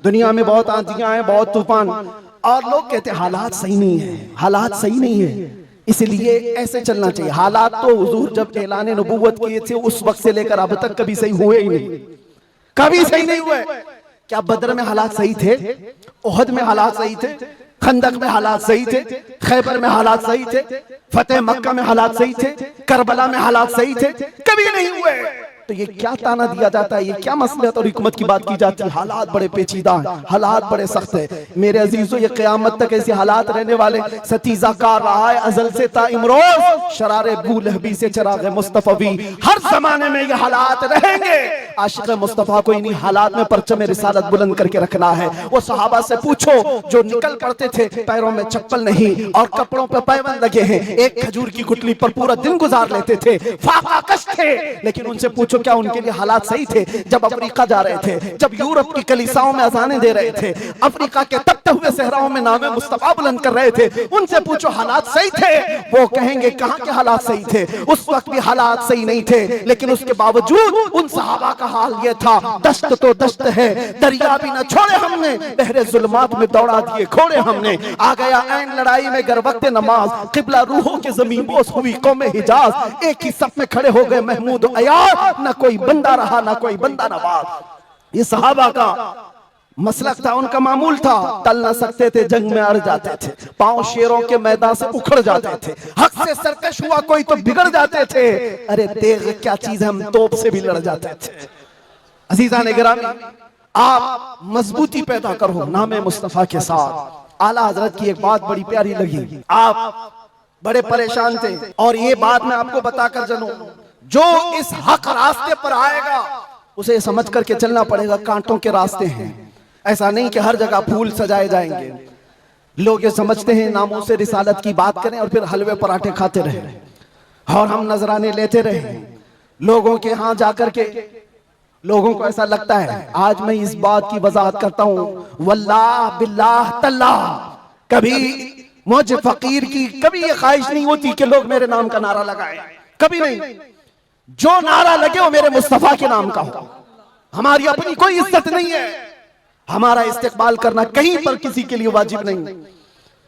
दुनिया में बहुत आंधियां हैं, बहुत तूफान, और लोग कहते हैं हालात सही नहीं है, हालात सही नहीं है, इसलिए ऐसे चलना चाहिए। हालात तो हुजूर जब ऐलान नबूवत किए थे उस वक्त से लेकर अब तक कभी सही हुए ही नहीं, कभी सही नहीं हुए। क्या बदर में हालात सही थे? उहद में हालात सही थे? खंदक में हालात सही थे? खैबर में हालात सही थे? फतेह मक्का में हालात सही थे? करबला में हालात सही थे? कभी नहीं हुए। तो ये क्या ताना दिया जाता है, ये क्या मसलहत और हिकमत की बात की जाती है? हालात बड़े पेचीदा हैं, हालात बड़े सख्त है। मेरे अजीजों, ये क़यामत तक ऐसे हालात रहने वाले। सतीजा कार रहा है अजल से ता इमरोज, शरारे बू लहबी से चराग मुस्तफवी, हर जमाने में ये हालात रहेंगे। आशिक़ मुस्तफ़ा को इन्हीं हालात में परचम रिसालत बुलंद करके रखना है। वो सहाबा से पूछो जो निकल पड़ते थे, पैरों में चप्पल नहीं और कपड़ों पर पैबंद लगे हैं, एक खजूर की गुठली पर पूरा दिन गुजार लेते थे, फाका कश थे, लेकिन उनसे पूछो क्या उनके लिए हालात सही थे? जब अफ्रीका जा रहे थे, जब यूरोप की कलीसाओं में अजानें दे रहे थे, अफ्रीका के तपते हुए सहराओं में नामे मुस्तफा बुलंद कर रहे थे, उनसे पूछो हालात सही थे? वो कहेंगे कहां के हालात सही थे, उस वक्त भी हालात सही नहीं थे, लेकिन उसके बावजूद उन सहाबा का हाल ये था, दश्त तो दश्त है, दरिया भी न छोड़े हमने, बहरे जुल्मात में दौड़ा दिए घोड़े हमने। आ गया ऐन लड़ाई में गर वक्त नमाज, किबला रूहों की ज़मीं बोस हुई कौमे हिजाज, एक ही सफ में खड़े हो गए महमूद अयार, न कोई बंदा रहा न कोई बंदा नवाज। ये सहाबा का मसलक था, उनका मामूल था। टल न सकते थे, जंग में अड़ जाते थे, पांव शेरों के मैदान से उखड़ जाते थे, हक से सरकश हुआ कोई तो बिगड़ जाते थे। अरे तेग क्या चीज है, हम तोप से भी लड़ जाते थे। अजीजान गिरामी, आप मजबूती पैदा करो नामे मुस्तफा के साथ। आला हजरत की एक बात बड़ी प्यारी लगी, आप बड़े परेशान थे और ये बात मैं आपको बताकर चलूं, जो इस हक रास्ते पर आएगा उसे समझ करके चलना पड़ेगा, कांटों के रास्ते हैं। ऐसा नहीं कि हर जगह फूल सजाए जाएंगे। लोग ये समझते हैं नामों से रिसालत की बात करें और फिर हलवे पराठे खाते रहे और हम नजराने लेते रहे लोगों के यहाँ जाकर के। लोगों को ऐसा लगता है, आज मैं इस बात की वजाहत करता हूँ, वल्लाह बिल्लाह तल्लाह, कभी मुझे फकीर की कभी ये ख्वाहिश नहीं होती कि लोग मेरे नाम का नारा लगाएं, कभी नहीं। जो नारा लगे वो मेरे मुस्तफा के नाम का हो। हमारी अपनी कोई इज्जत नहीं है, हमारा इस्तेकबाल करना कहीं पर किसी के लिए वाजिब नहीं।